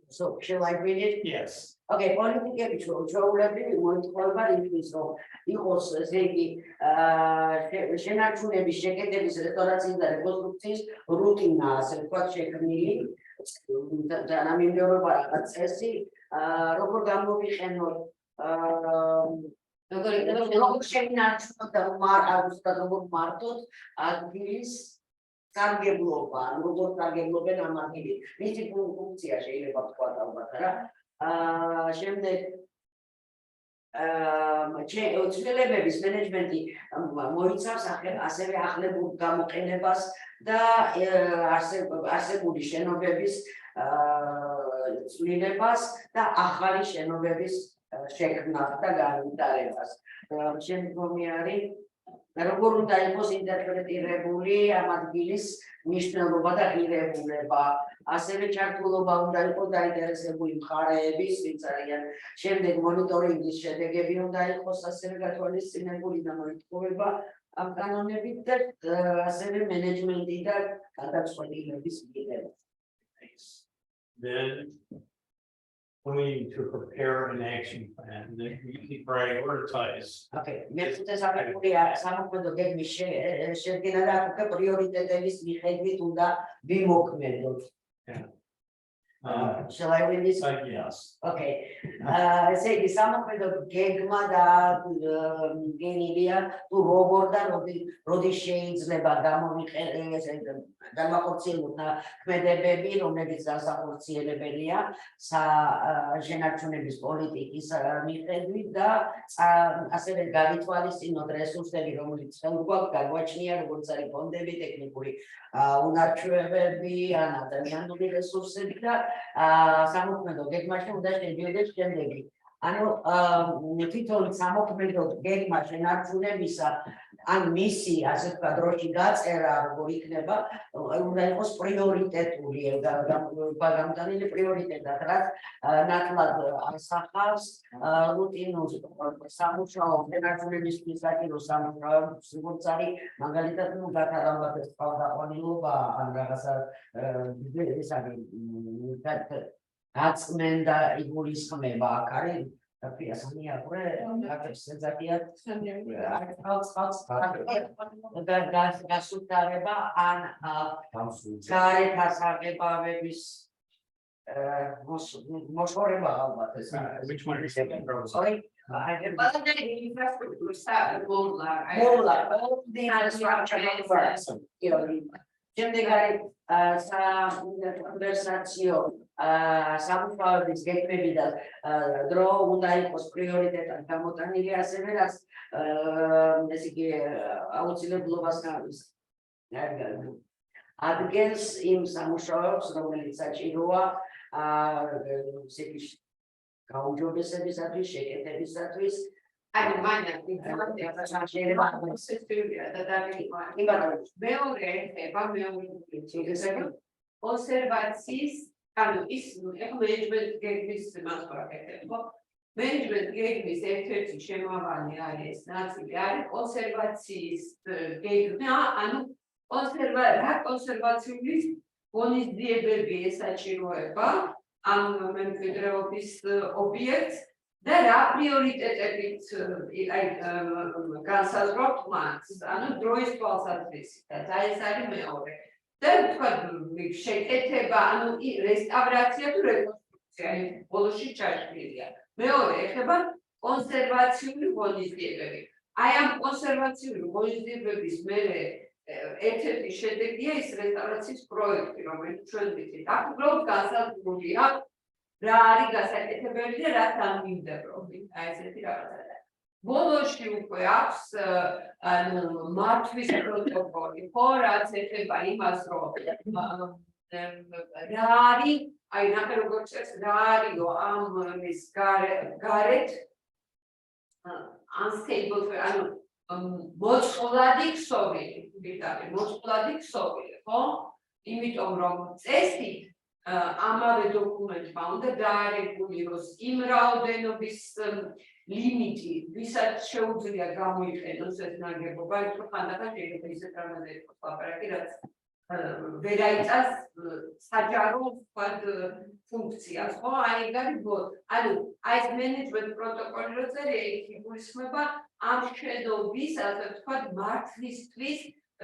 So shall I read it? Yes. Okay, politically, შენობების მენეჯმენტი მოიცავს ასევე ახლებურ გამოყენებას და არსებული შენობების ცვლილებას და ახალი შენობების შექმნას და განვითარებას. შემდგომი არის როგორ უნდა იყოს ინტერპრეტირებული ამ ადგილის მნიშვნელობა და ღირებულება, ასევე ჩართულობა უნდა იყოს დაინტერესებული მხარეების, ვინც არიან. შემდეგ მონიტორინგის შედეგები უნდა იყოს ასევე გათვალისწინებული და მოითხოვება ამ კანონებით და ასევე მენეჯმენტი და გადაწყვეტილების მიღება. Then we need to prepare an action plan that we can prioritize. Okay, მეხუთე საფეხურია სამოქმედო გეგმის შედგენა და უკვე პრიორიტეტების მიხედვით უნდა ვიმოქმედოთ. Shall I read this? Yes. Okay. ესე იგი სამოქმედო გეგმა და გენილია თუ როგორ და როდის შეიძლება გამახორციელოთ ქმედებები, რომლებიც განსახორციელებელია შენარჩუნების პოლიტიკის მიხედვით და ასევე გავითვალისწინოთ რესურსები, რომელიც ხელგვაქვს გაგვაჩნია, როგორც არის ფონდები, ტექნიკური უნარჩვევები, ან ადამიანური რესურსები და სამოქმედო გეგმაში უნდა შედიოდეს შემდეგი. ანუ თითოეული სამოქმედო გეგმა შენარჩუნებისა ან მისი ასე ვთქვათ დროში გაწერა როგორ იქნება უნდა იყოს პრიორიტეტული გამოგონილი პრიორიტეტად რაც ნათლად ასახავს რუტინულ სამუშაო ფენაზმებისთვის საჭირო სამუშაოებს როგორც არის მაგალითად ნუ გათარავად ეს თავდაყრილობა ან რაღაცა ეს არის გაწმენდა იგულისხმება აქ არის Piasani apre, dacă senzația gasutareba an care tasargebavebis moșoreba albat. Which one is it? Sorry? But the infrastructure start all the infrastructure Şimdi care conversațion სამუშაოების გეგმებიდან დრო უნდა იყოს პრიორიტეტად გამოტანილი ასევე რაც ეს იგი აუცილებლობას გადის ადგენს იმ სამუშაოებს რომელიც საჭიროა გაუმჯობესებისათვის შეკეთებისათვის Ani mania, კონსერვაციის ანუ ის მენეჯმენტ გეგმის მასწავლებელი მენეჯმენტ გეგმის ერთ-ერთი შემავალი არის ნაწილი არის კონსერვაციის გეგმა ანუ კონსერვაციული ღონისძიებები ესაჭიროება ამ მემკვიდრეობის ობიექტს და რა პრიორიტეტებით განსაზღვრავთ მას ანუ დროის თვალსაზრისით და ეს არის მეორე და თქვა შეკეთება ანუ რესტავრაცია თუ რეკონსტრუქცია ბოლოში ჩაშლილია მეორე ეხება კონსერვაციული ღონისძიებები აი ამ კონსერვაციული ღონისძიებების მერე ერთ-ერთი შედეგია ის რესტავრაციის პროექტი რომელიც ჩვენ ვიცით აქ უბრალოდ განსაზღვრულია რა არის გასაკეთებელი და რა თანმიმდევრობით აი ესეთი რაღაცა ბოლოში უკვე აქვს ანუ მართვის პროტოკოლი ხო რაც ეხება იმას რომ რა არის აი ნახე როგორც ეს რა არისო ამ ის გარეთ unstable ანუ მოწყვლადი ქსოვილი მოწყვლადი ქსოვილი ხო იმიტომ რომ წესით ამავე დოკუმენტმა უნდა დაარეგულიროს იმ რაოდენობის limiti, ვისაც შეუძლია გამოიყენოს ეს ნაგებობა, ის რომ ხანდახან შეიძლება ისეთ რამაზე იყოს ლაპარაკი, რაც ვერ აიწას საჯარო ფუნქციას, ხო? აი ეგ არის აი ეს მენეჯმენტ პროტოკოლი რო წერია, იქ იგულისხმება ამ შენობის, ასე ვთქვათ, მართლისთვის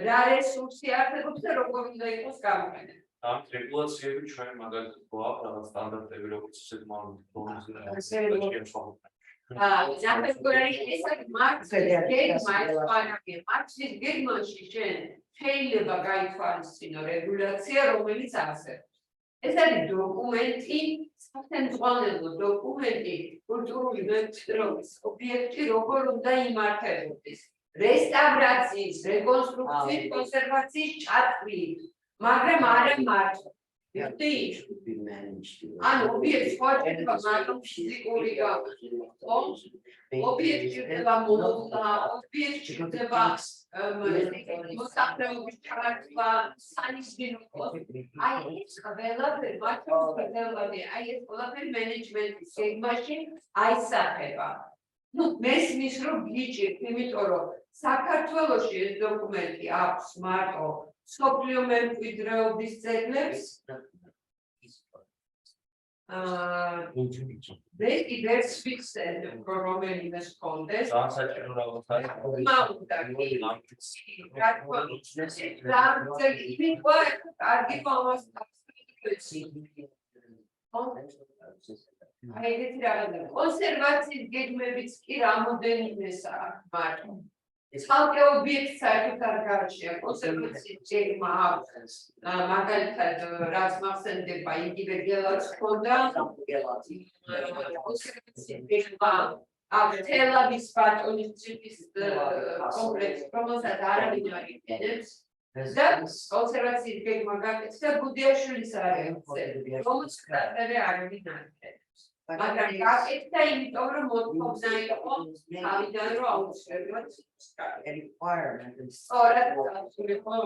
რა რესურსი არსებობს და როგორ უნდა იყოს გამოყენებული. ამ რეგულაციები ჩვენ მაგალითად გვაქვს რაღაც სტანდარტები როგორც ისეთ მართვის გეგმაში შენ შეიძლება გაითვალისწინო რეგულაცია რომელიც არსებობს. ეს არის დოკუმენტი, სახელმწიფო დოკუმენტი, კულტურული მემკვიდრეობის ობიექტი როგორ უნდა იმართებოდეს. რესტავრაციის, რეკონსტრუქციის, კონსერვაციის ჩათვლით. მაგრამ არა მარტო. ანუ ობიექტი ხოჭება მაგრამ ფიზიკური ობიექტი ხდება მომხდა, ობიექტი ხდება მოსახლეობის ჩართვა, სანისგინო აი ეს ყველაფერი მარტო აი ეს ყველაფერი მენეჯმენტის გეგმაში აისახება. ნუ მესმის რომ გიჭირთ, იმიტომ რომ საქართველოში ეს დოკუმენტი აქვს მარტო სოფლიო მემკვიდრეობის ძეგლებს There's fixed რომელიმე სკოლდეს განსაჭირო რაღაც არის კონსერვაციის გეგმებიც კი რამოდენიმესაა მარტო ცალკე ობიექტს საერთოდ არ გააჩნია კონსერვაციის გეგმა აქვს მაგალითად რაც მახსენდება იგივე გელაც ჰქონდა კონსერვაციის გეგმა აქვს თელავის ბატონის ციხის კომპლექსი რომელსაც არავინ არ იყენებს და კონსერვაციის გეგმა გაკეთდა გუდიაშვილის არეალზე რომელიც ასევე არავინ არ იყენებს მაგრამ გაკეთდა იმიტომ რომ მოთხოვნა იყო თავიდან რომ აუცილებლად სწორად იყო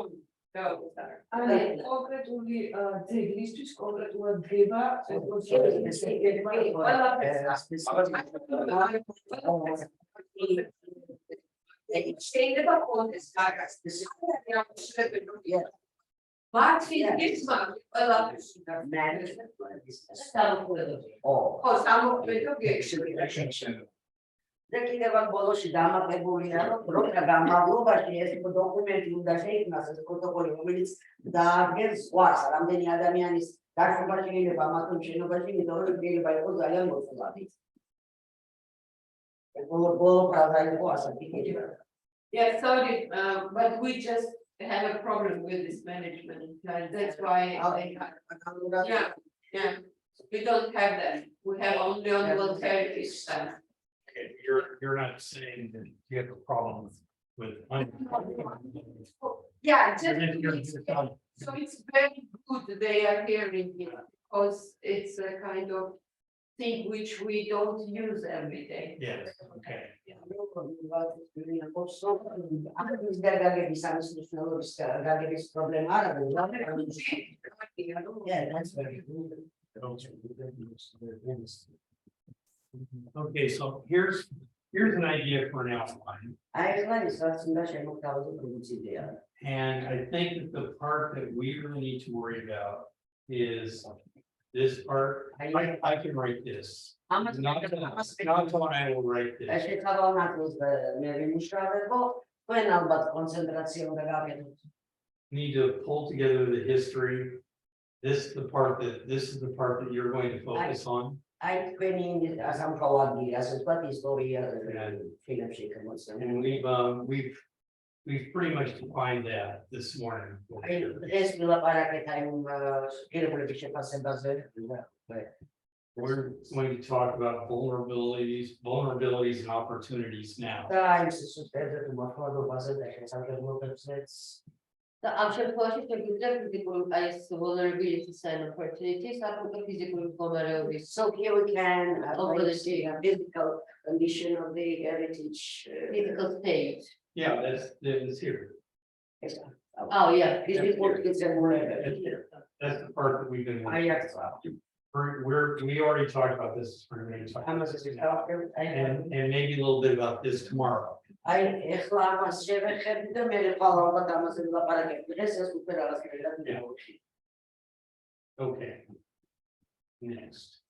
კონკრეტული ძეგლისთვის კონკრეტულად დგება შეიძლება კონდეს კარგად მართვის გეგმა ყველაფერს უნდა ხო სამოქმედო გეგმა და კიდევ ამ ბოლოში დამატებულია რომ დროთა განმავლობაში ეს დოკუმენტი უნდა შეიქმნას ეს პროტოკოლი რომელიც დაადგენს ზღვას რამდენი ადამიანის დაშვება შეიძლება ამათო შენობაში იმიტომ რომ შეიძლება იყოს ძალიან მოწყვლადი ბოლო ფრაზა იყო ასეთი Yeah, sorry, but we just have a problem with this management. That's why yeah, we don't have that. We have only on volunteer stuff. Okay, you're not saying that you have a problem with. Yeah, so it's very good they are hearing it because it's a kind of thing which we don't use every day. Yes, okay. Yeah, that's very good. Okay, so here's an idea for an outline. And I think that the part that we really need to worry about is this part. I can write this. Not what I will write this. Need to pull together the history. This is the part that you're going to focus on. And we've pretty much defined that this morning. We're going to talk about vulnerabilities and opportunities now. და ამ შემთხვევაში შეგვიძლია ფიზიკური ეს vulnerabilities and opportunities საკუთარ ფიზიკური მდგომარეობის So here we can see a physical condition of the heritage. physical state. Yeah, that's here. Oh, yeah. That's the part that we've been. We already talked about this for many times. And maybe a little bit about this tomorrow. Okay. Next.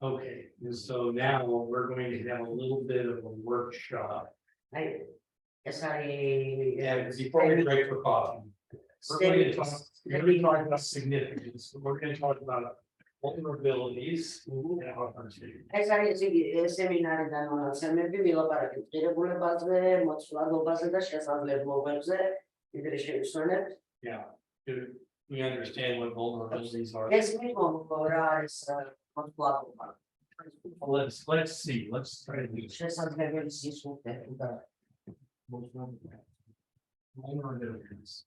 Okay, and so now we're going to have a little bit of a workshop. And before we break for coffee, we're going to talk about significance. We're going to talk about vulnerabilities and opportunities. Yeah, do we understand what vulnerabilities are? Let's see, let's try to do vulnerabilities.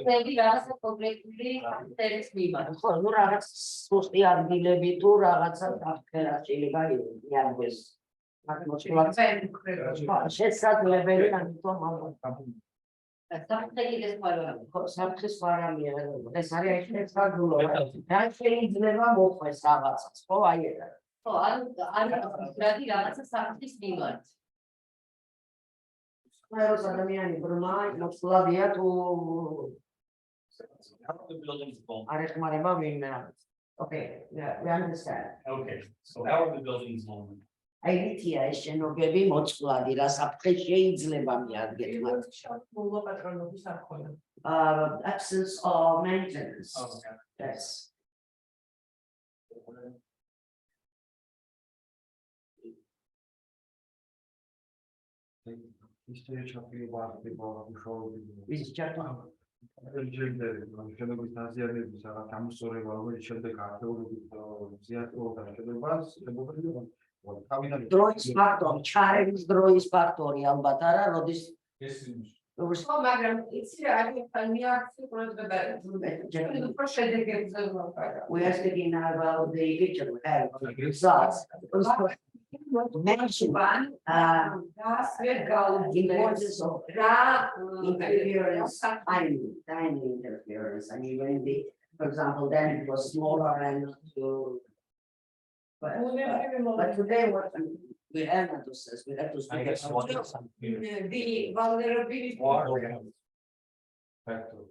Maybe that's a completely there's me. Okay, yeah, we understand. Okay, so how are the buildings vulnerable? Aittia is შენობები მოწყვლადი, რა საფრთხე შეიძლება მიადგეთ მათ. Absence of maintenance. Okay. Yes. Is just შენობების დაზიანების რაღაც ამსწორება რომელიც შემდეგ არქეოლოგიის ზიარება და შედებას დროის ფაქტორი, ჩარევის დროის ფაქტორი ალბათ არა, როდის ხო, მაგრამ იცი რა, მეაქცი ყურადღება უფრო შედეგებზე ვაპარაკ. We are speaking now about the picture we have of the results. Mention importance of interference, tiny interference. I mean, when for example, then it was smaller and but today what we have to say, we have to I speak guess about The vulnerability. water. Factor.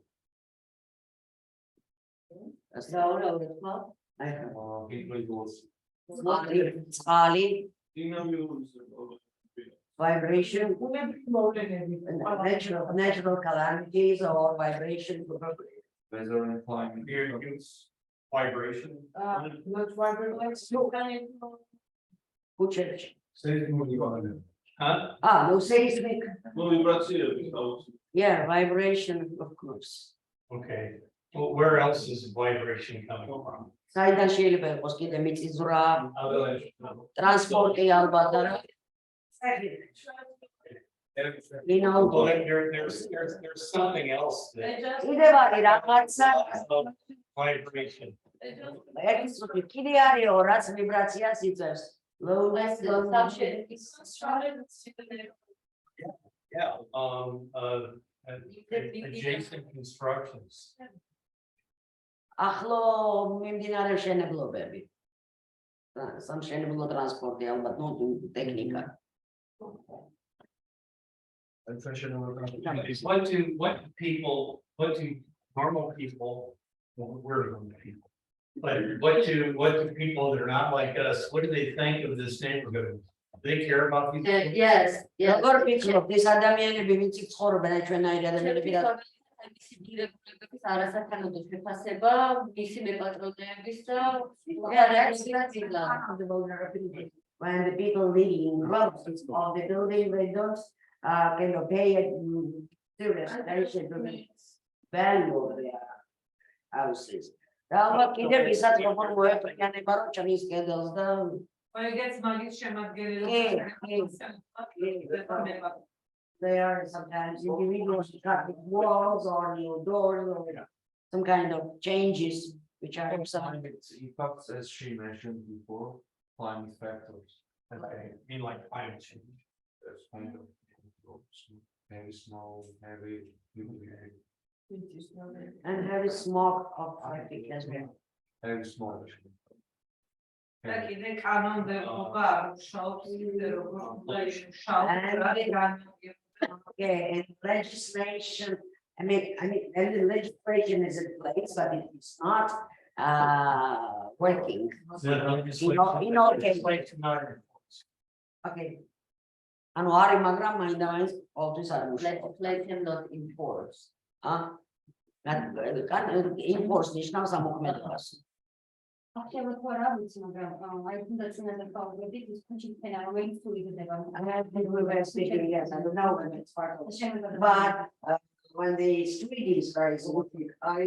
Heat radials. Skali, Dynamics. vibration, natural calamities or vibration. Weather and climate. Vibration. Not vibrant. Kucherish. Huh? No seismic. Yeah, vibration, of course. Okay. Well, where else is vibration coming from? Საიდან შეიძლება იყოს კიდე მიწისძვრა, ტრანსპორტი ალბათ და რა. Well, there's something else that კიდევ არის რაღაცა, vibration. ეს კიდე არისო, რაც ვიბრაციას იწევს. Yeah, adjacent constructions. ახლო მიმდინარე მშენებლობები. სამშენებლო ტრანსპორტი ალბათ, ტექნიკა. What do normal people, well, we're normal people, but what do people that are not like us, what do they think of this neighborhood? Do they care about these? Yes, yes. როგორ ფიქრობთ, ეს ადამიანები ვინც ცხოვრობენ ჩვენაირი ადამიანები და მისი გირებულების არასათანადო შეფასება, მისი მეპატრონეების და when the people living in groups of the building, they don't kind of pay serious attention to the value of their houses. Ალბათ კიდევ ისაც როგორ მოეფრიანება რომ ჩამის კედელს და Egets magis შემადგენელი. They are sometimes individuals with walls or new doors or some kind of changes which are Impacts, as she mentioned before, climate factors. Okay, mean like climate change. There's kind of heavy snow, heavy humidity, and heavy smoke of traffic as well. heavy smoke. და კიდე კანონმდებლობა არ მუშაობს ისე როგორ უნდა იმუშაოს. Okay, and legislation, I mean, and the legislation is in place, but it is not working. In all cases. Okay. And are მაგრამ მაინდა-მაინც ყოველთვის არ მუშაობს. legislation not enforced. Enforce ნიშნავს ამოქმედებას. ახლა თუ არა ვიცი, მაგრამ აი თუნდაც წინაზე გავუგებდით ის ფუნქციაა, რომელიც თუ იზრდება. We were speaking, yes, I don't know when it's part of it. But when the street is very smooth, I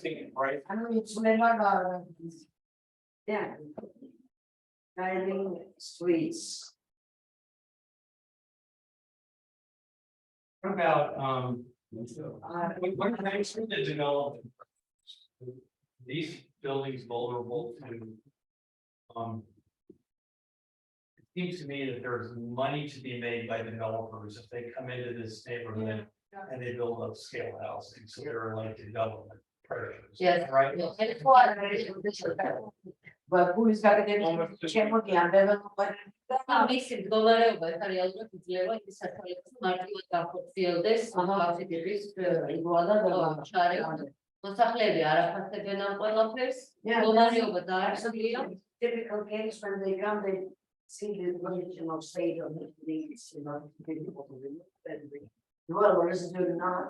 think, I know it's never, yeah, driving streets. What about, what makes the development? These buildings vulnerable to, it seems to me that there's money to be made by developers if they come into this neighborhood and they build upscale housing, so they're like development pressures. Yes. Right? But who is got to მისი მდგომარეობა ეხლა რეალურად იძლევა ის საკითხებს მარტივად გახორციელდეს კლასიფიკის მოსახლეები არ აფასებენ ამ ყველაფერს, მდგომარეობა დაარსებულია. Typical case when they come, they see the original state of the police, you know, developers do not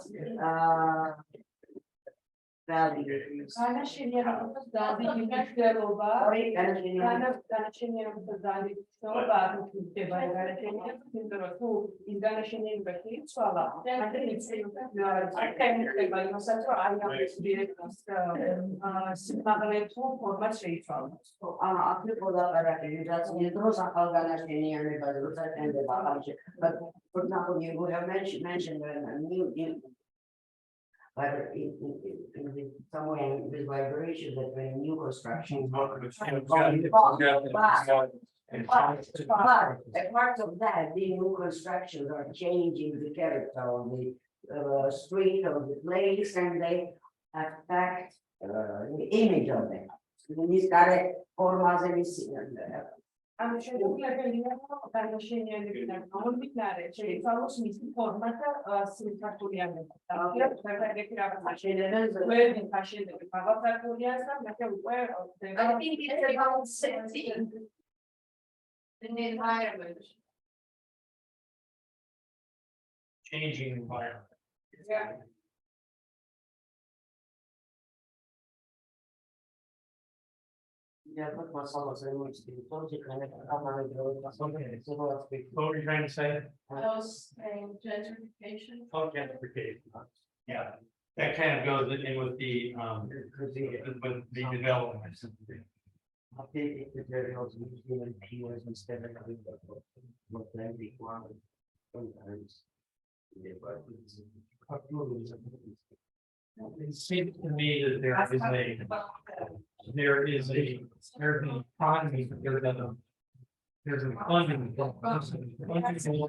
განაშენიანებას დადებითი მნიშვნელობა განაშენიანებას დადებითი მნიშვნელობა არ უქმდება განაშენიანებას, იმიტომ რომ თუ ის განაშენიანება იცვალა, მაშინ იქნება იმასაც, რომ აი ამის დირექტორს სიმაღლე თუ ფორმა შეიცვალოს. After Polakarachi, that's the Dros Afghanistan, but for example, you would have mentioned a new but somewhere with vibration that when new construction. But a part of that, the new constructions are changing the character of the street of the place, and they affect the image of them. This direct formas and ამ შეუძლებელია განაშენიანებიდან გამომდინარე შეიცვალოს მისი ფორმა და სიმხატვრიანობა. ეგეთი რაღაცა შეიძლება აშენებენ მაღალსართულიანს და მე უკვე I think it's about setting an environment. Changing environment. Yeah. Yeah, but masala so much to the project and What were you trying to say? Gentrification. Oh, gentrification. Yeah, that kind of goes in with the development. updating the materials using and peers instead of having what then required sometimes. It seems to me that there is an economy, but there's a funding that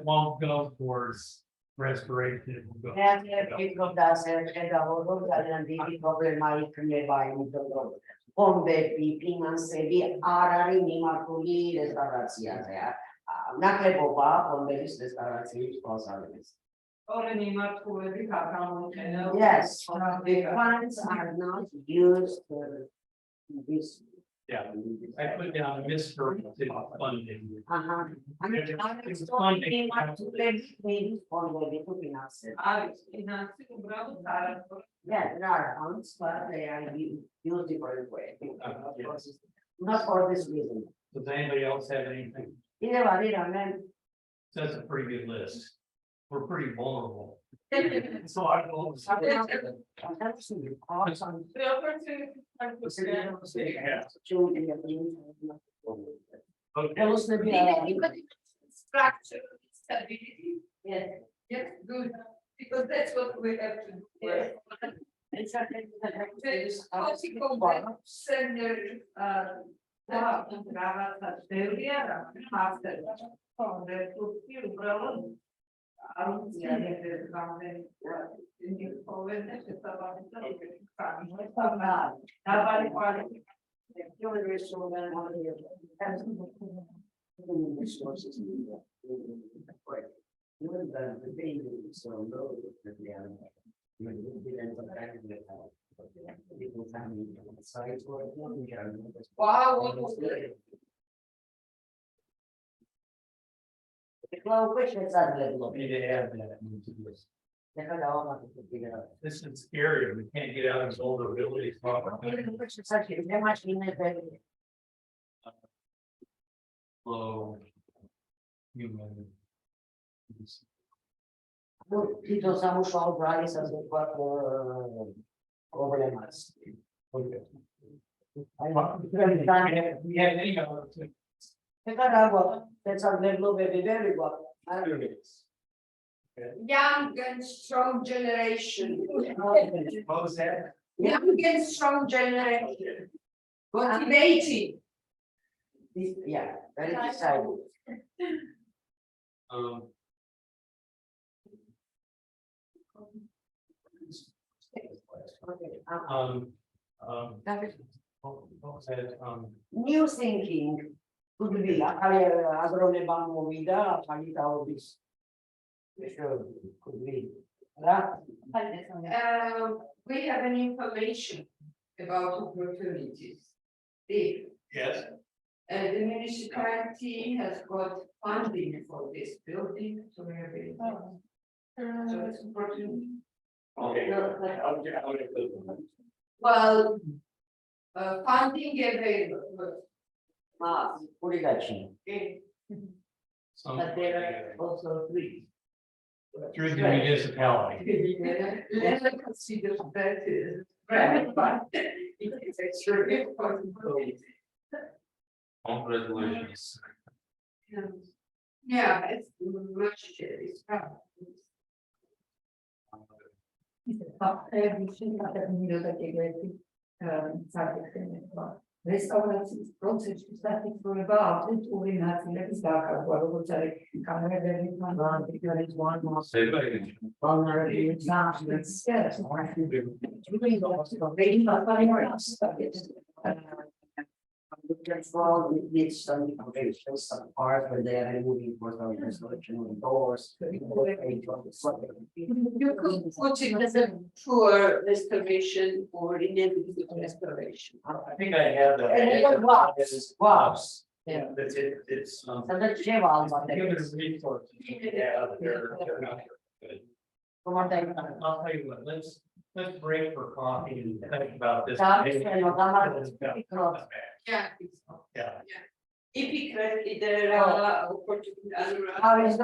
won't go towards restoration. It will go- Fondები, ფინანსები არ არის მიმართული რესტავრაციაზე. ნაკლებობა ფონდების რესტავრაციის თვალსაზრისით. Yes, the funds are not used for this. Yeah, I put down misdirected funding. It's funding fondები თუ ფინანსები. Yeah, there are funds, but they are used different way. Not for this reason. Does anybody else have anything? That's a pretty good list. We're pretty vulnerable. So I will. Structure, stability. Yes. Yes, good. Because that's what we have to do. Yes. Wow, what was it? Need to add that into this. This is scary. We can't get out of vulnerability. Low human. Tito სამუშაო ძალის ასე ვთქვათ პრობლემას. We have any other two. ეხლა რა გვაქვს? დეცაგლებობები ვერი გვაქვს. Young and strong generation. What was that? Young and strong generation. Motivating. Yeah, very decided. What was that? New thinking could be agrone mოვიდა ახალი თაობის could be რა We have an information about opportunities. Yes. The municipality has got funding for this building, so we have it. So it's opportunity. Okay. Well, funding available. Puri gachi. Some But there are also three. through the municipality. Let's consider that is private, but it is extremely important. On resolutions. Yeah, it's much, it's probably. რესტავრაციის პროცესში საფუძვლება ავტენტური ნაწილების დაკარგვა, როგორც არის კამერები, მანტიკარის ვანოს, Needs some information, some parts where they are removing for some installation of doors. You could put it as a poor restoration or inevitable restoration. I think I have that. And it was Wops. Yeah. It's. So that's Cheval. Given resources. Yeah, they're not good. I'll tell you what, let's break for coffee and think about this. Yeah, Yeah. Typically, there are opportunities. How is the